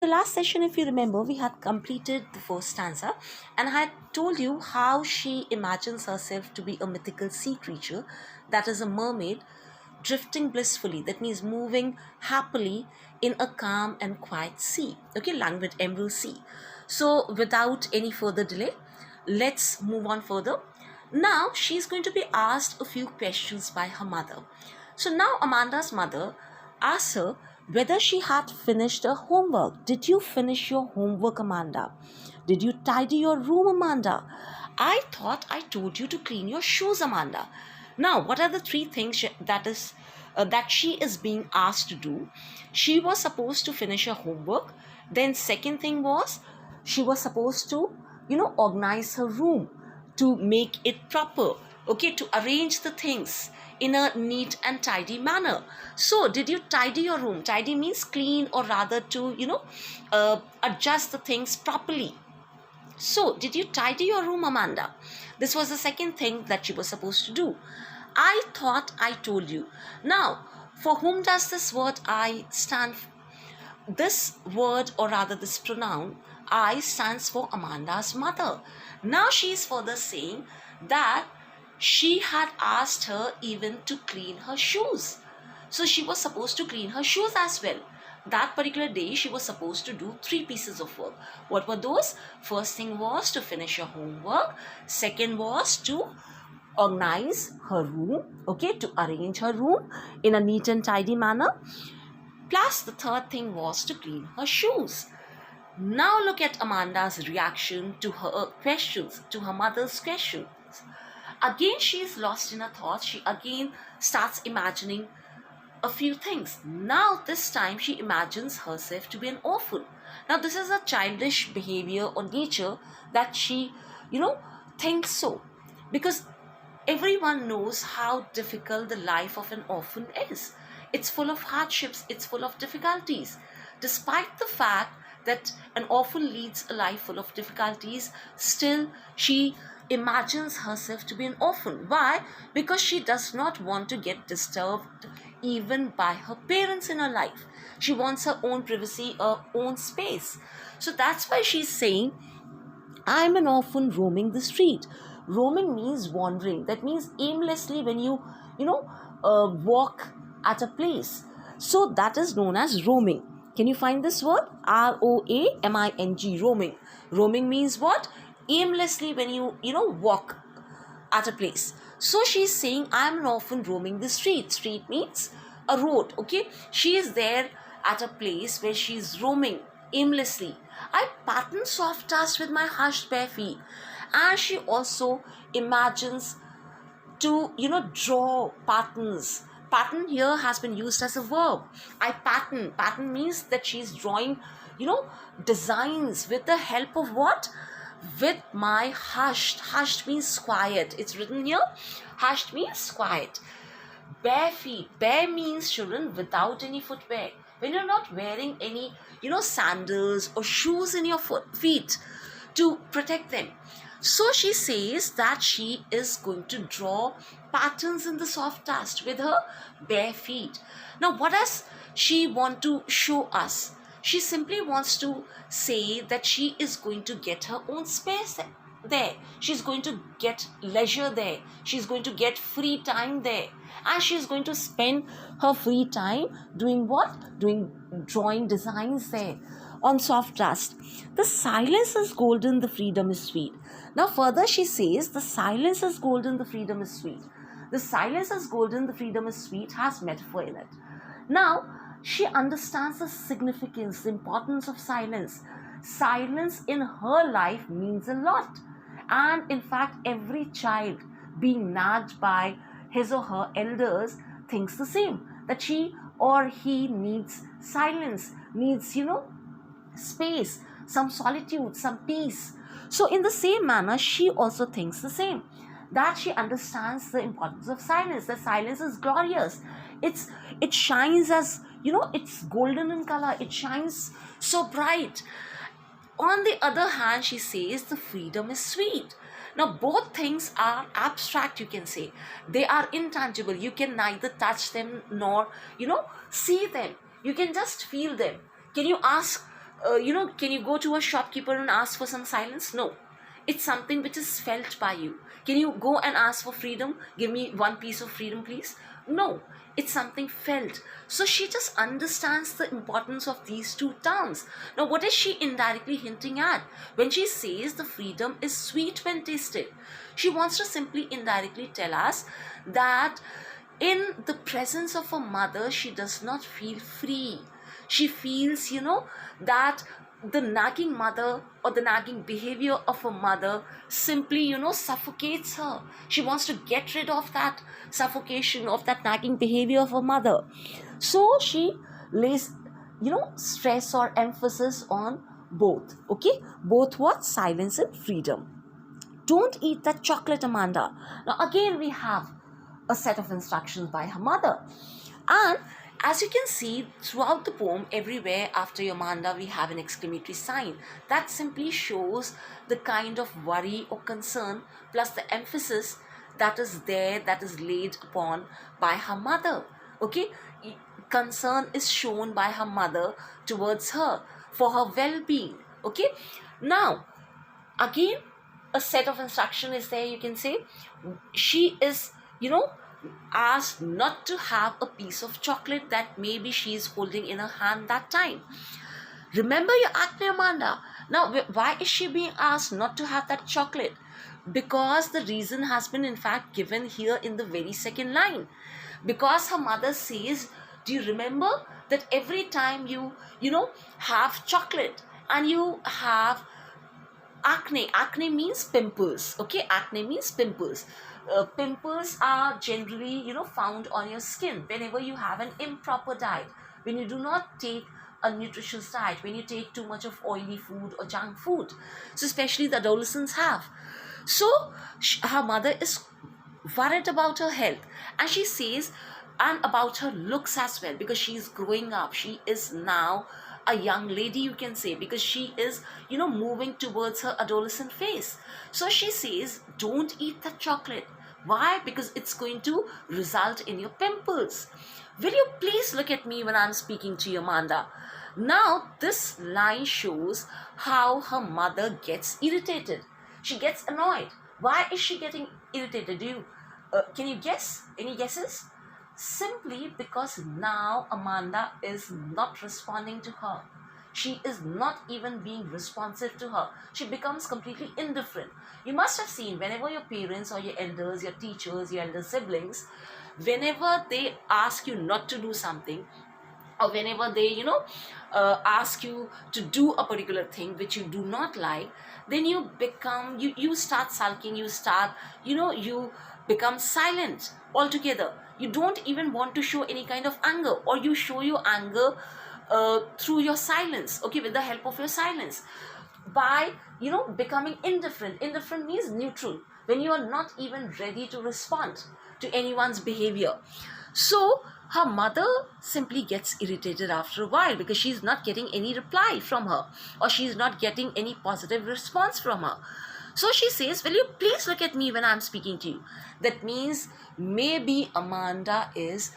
The last session, if you remember, we had completed the first stanza and I had told you how she imagines herself to be a mythical sea creature, that is a mermaid, drifting blissfully, that means moving happily in a calm and quiet sea. Okay, languid emerald sea. So, without any further delay, let's move on further. Now, she's going to be asked a few questions by her mother. So, now Amanda's mother asks her whether she had finished her homework. Did you finish your homework, Amanda? Did you tidy your room, Amanda? I thought I told you to clean your shoes, Amanda. Now, what are the three things that she is being asked to do? She was supposed to finish her homework. Then, second thing was she was supposed to, organize her room to make it proper. Okay, to arrange the things in a neat and tidy manner. So, did you tidy your room? Tidy means clean, or rather to, adjust the things properly. So, did you tidy your room, Amanda? This was the second thing that she was supposed to do. I thought I told you. Now, for whom does this word I stand? This word, or rather this pronoun, I, stands for Amanda's mother. Now she is further saying that she had asked her even to clean her shoes. So she was supposed to clean her shoes as well. That particular day, she was supposed to do three pieces of work. What were those? First thing was to finish her homework. Second was to organize her room, okay, to arrange her room in a neat and tidy manner. Plus, the third thing was to clean her shoes. Now look at Amanda's reaction to her questions, to her mother's questions. Again, she is lost in her thoughts. She again starts imagining a few things. Now, this time, she imagines herself to be an orphan. Now, this is a childish behavior or nature that she, thinks so. Because everyone knows how difficult the life of an orphan is. It's full of hardships, it's full of difficulties. Despite the fact that an orphan leads a life full of difficulties, still she imagines herself to be an orphan. Why? Because she does not want to get disturbed even by her parents in her life. She wants her own privacy, her own space. So that's why she's saying, I'm an orphan roaming the street. Roaming means wandering. That means aimlessly when you walk at a place. So that is known as roaming. Can you find this word? R-O-A-M-I-N-G, roaming. Roaming means what? Aimlessly when you walk at a place. So she's saying, I'm an orphan roaming the street. Street means a road, okay? She is there at a place where she's roaming aimlessly. I pattern soft dust with my hushed bare feet. And she also imagines to, draw patterns. Pattern here has been used as a verb. I pattern. Pattern means that she's drawing, designs with the help of what? With my hushed. Hushed means quiet. It's written here. Hushed means quiet. Bare feet. Bare means, children, without any footwear. When you're not wearing any, sandals or shoes in your feet to protect them. So she says that she is going to draw patterns in the soft dust with her bare feet. Now, what does she want to show us? She simply wants to say that she is going to get her own space there. She's going to get leisure there. She's going to get free time there. And she's going to spend her free time doing what? Drawing designs there on soft dust. The silence is golden, the freedom is sweet. Now further she says, the silence is golden, the freedom is sweet. The silence is golden, the freedom is sweet has metaphor in it. Now she understands the significance, the importance of silence. Silence in her life means a lot. And in fact, every child being nagged by his or her elders thinks the same, that she or he needs silence, needs, space, some solitude, some peace. So in the same manner, she also thinks the same, that she understands the importance of silence. The silence is glorious. It shines as, it's golden in color. It shines so bright. On the other hand, she says the freedom is sweet. Now, both things are abstract, you can say. They are intangible. You can neither touch them nor, see them. You can just feel them. Can you ask Can you go to a shopkeeper and ask for some silence? No. It's something which is felt by you. Can you go and ask for freedom? Give me one piece of freedom, please. No. It's something felt. So she just understands the importance of these two terms. Now, what is she indirectly hinting at when she says the freedom is sweet when tasted? She wants to simply indirectly tell us that in the presence of a mother, she does not feel free. She feels, that the nagging mother or the nagging behavior of a mother simply, suffocates her. She wants to get rid of that suffocation, of that nagging behavior of a mother. So she lays, stress or emphasis on both. Okay, both what? Silence and freedom. Don't eat that chocolate, Amanda. Now, again, we have a set of instructions by her mother. And as you can see throughout the poem, everywhere after Amanda, we have an exclamatory sign. That simply shows the kind of worry or concern plus the emphasis that is there, that is laid upon by her mother. Okay? Concern is shown by her mother towards her for her well-being. Okay? Now, again, a set of instruction is there, you can say. She is, asked not to have a piece of chocolate that maybe she is holding in her hand that time. Remember your acne, Amanda. Now, why is she being asked not to have that chocolate? Because the reason has been in fact given here in the very second line. Because her mother says, do you remember that every time you have chocolate and you have acne means pimples. Okay, acne means pimples. Pimples are generally found on your skin whenever you have an improper diet, when you do not take a nutritious diet, when you take too much of oily food or junk food. So especially the adolescents have. So her mother is worried about her health, and she says, and about her looks as well, because she is growing up. She is now a young lady, you can say, because she is moving towards her adolescent phase. So she says, don't eat the chocolate. Why? Because it's going to result in your pimples. Will you please look at me when I'm speaking to you, Amanda? Now this line shows how her mother gets irritated. She gets annoyed. Why is she getting irritated? Can you guess? Any guesses? Simply because now Amanda is not responding to her. She is not even being responsive to her. She becomes completely indifferent. You must have seen whenever your parents or your elders, your teachers, your elder siblings, whenever they ask you not to do something, or whenever they ask you to do a particular thing which you do not like, then you start sulking, you become silent altogether. You don't even want to show any kind of anger, or you show your anger through your silence, okay, with the help of your silence, by becoming indifferent. Indifferent means neutral, when you are not even ready to respond to anyone's behavior. So her mother simply gets irritated after a while, because she's not getting any reply from her, or she's not getting any positive response from her. So she says, will you please look at me when I'm speaking to you? That means maybe Amanda is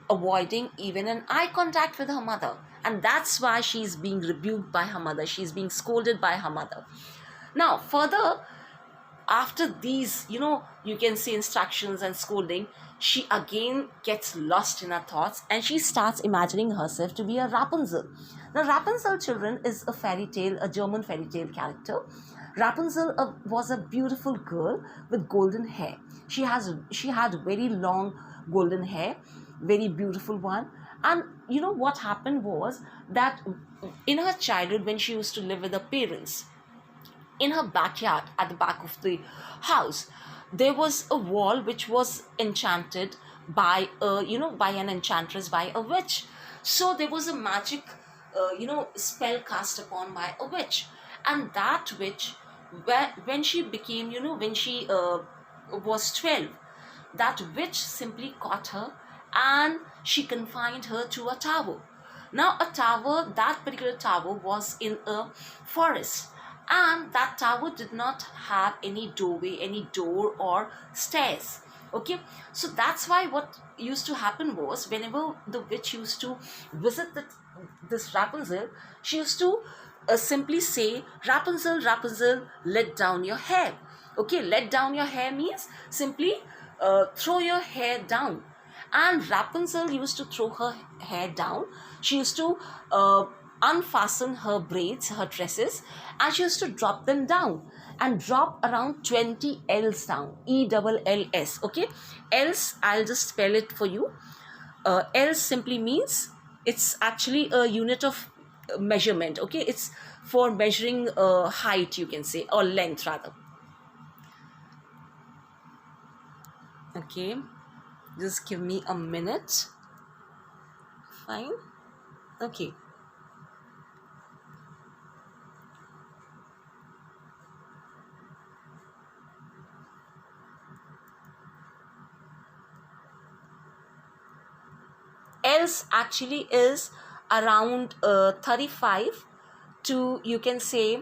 avoiding even an eye contact with her mother, and that's why she's being rebuked by her mother. She's being scolded by her mother. Now further, after these you can say instructions and scolding, she again gets lost in her thoughts, and she starts imagining herself to be a Rapunzel. Now Rapunzel, children, is a fairy tale, a German fairy tale character. Rapunzel was a beautiful girl with golden hair. She had very long golden hair, very beautiful one. And what happened was that in her childhood, when she used to live with her parents, in her backyard at the back of the house, there was a wall which was enchanted by by an enchantress, by a witch. So there was a magic spell cast upon by a witch, and that witch, when she became when she was 12, that witch simply caught her, and she confined her to a tower. Now that particular tower was in a forest, and that tower did not have any doorway, any door or stairs. Okay, so that's why what used to happen was, whenever the witch used to visit this Rapunzel, she used to simply say, Rapunzel, Rapunzel, let down your hair. Okay, let down your hair means simply throw your hair down. And Rapunzel used to throw her hair down. She used to unfasten her braids, her tresses, and she used to drop them down and drop around 20 L's down. ELLS. Okay, else I'll just spell it for you. L simply means, it's actually a unit of measurement. Okay, it's for measuring height, you can say, or length rather. Okay, just give me a minute. Fine. Okay. Else actually is around 35 to, you can say,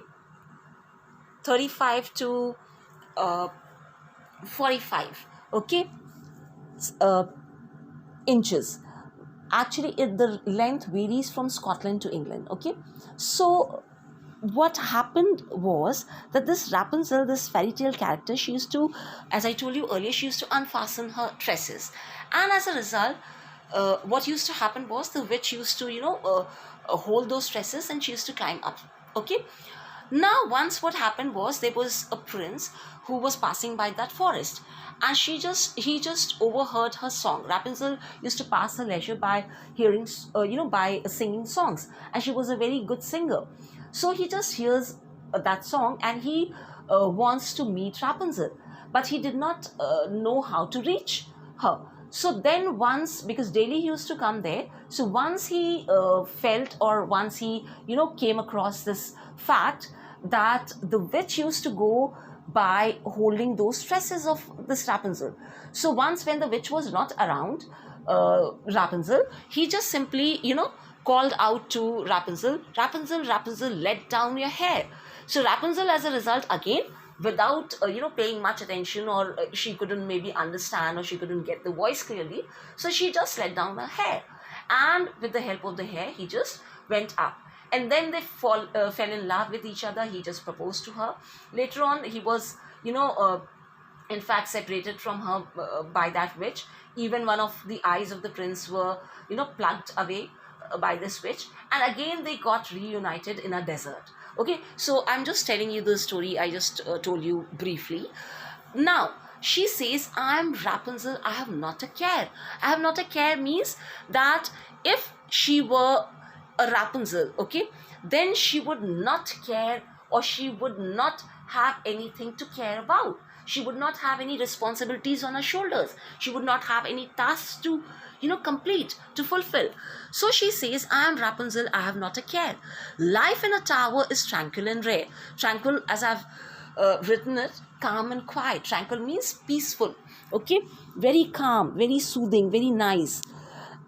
35 to uh, 45. Okay, uh, inches. Actually, the length varies from Scotland to England. Okay, so what happened was that this Rapunzel, this fairy tale character, she used to, as I told you earlier, she used to unfasten her tresses, and as a result, what used to happen was the witch used to, hold those tresses, and she used to climb up. Okay, now once what happened was, there was a prince who was passing by that forest, and he just overheard her song. Rapunzel used to pass her leisure by hearing, by singing songs, and she was a very good singer. So he just hears that song, and he wants to meet Rapunzel, but he did not know how to reach her. So then once, because daily he used to come there, so once he felt, or once he came across this fact that the witch used to go by holding those tresses of this Rapunzel. So once when the witch was not around, Rapunzel, he just simply called out to Rapunzel, Rapunzel, Rapunzel, let down your hair. So Rapunzel, as a result, again, without paying much attention, or she couldn't maybe understand, or she couldn't get the voice clearly, so she just let down her hair, and with the help of the hair, he just went up, and then they fell in love with each other. He just proposed to her. Later on, he was in fact separated from her by that witch. Even one of the eyes of the prince were plucked away by this witch, and again they got reunited in a desert. Okay, so I'm just telling you the story I just told you briefly. Now she says, I am Rapunzel, I have not a care. I have not a care means that if she were a Rapunzel, okay, then she would not care, or she would not have anything to care about. She would not have any responsibilities on her shoulders. She would not have any tasks to complete, to fulfill. So she says, I am Rapunzel, I have not a care. Life in a tower is tranquil and rare. Tranquil, as I've written it, calm and quiet. Tranquil means peaceful. Okay, very calm, very soothing, very nice.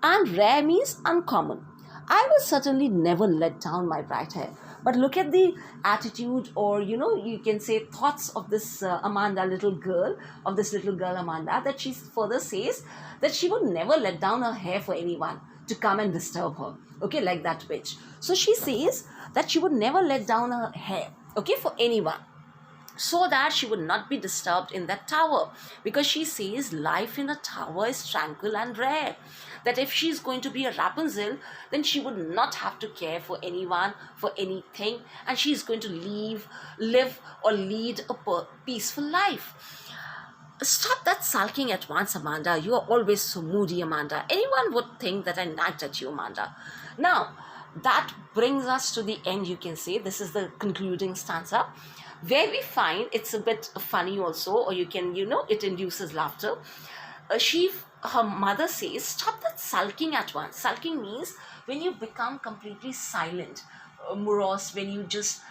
And rare means uncommon. I will certainly never let down my bright hair. But look at the attitude, or you can say thoughts of this Amanda, little girl, Amanda, that she further says that she would never let down her hair for anyone to come and disturb her. Okay, like that witch. So she says that she would never let down her hair, okay, for anyone, so that she would not be disturbed in that tower, because she says life in a tower is tranquil and rare. That if she's going to be a Rapunzel, then she would not have to care for anyone, for anything, and she's going to live or lead a peaceful life. Stop that sulking at once, Amanda. You are always so moody, Amanda. Anyone would think that I nagged at you, Amanda. Now, that brings us to the end, you can say. This is the concluding stanza, where we find it's a bit funny also, or you can, it induces laughter. Her mother says, stop that sulking at once. Sulking means when you become completely silent, morose, when you just,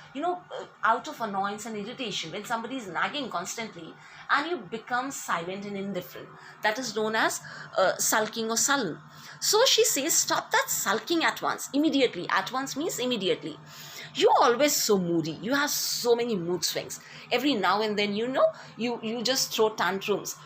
out of annoyance and irritation, when somebody is nagging constantly and you become silent and indifferent. That is known as sulking or sullen. So she says, stop that sulking at once, immediately. At once means immediately. You're always so moody. You have so many mood swings. Every now and then, you just throw tantrums.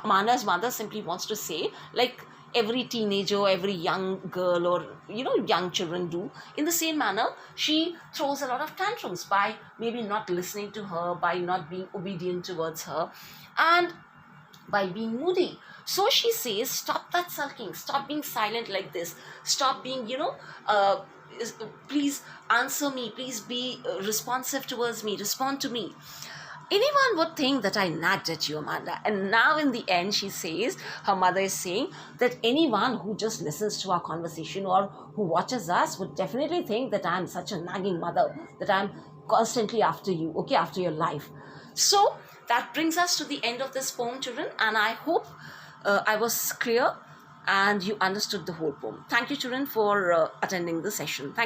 Amanda's mother simply wants to say, like, every teenager, every young girl, or young children do. In the same manner, she throws a lot of tantrums by maybe not listening to her, by not being obedient towards her, and by being moody. So she says, stop that sulking, stop being silent like this, stop being, uh, please answer me, please be responsive towards me, respond to me. Anyone would think that I nagged at you, Amanda. And now in the end, she says, her mother is saying that anyone who just listens to our conversation or who watches us would definitely think that I'm such a nagging mother, that I'm constantly after you, okay, after your life. So that brings us to the end of this poem, children, and I hope I was clear and you understood the whole poem. Thank you, children, for attending the session. Thank you.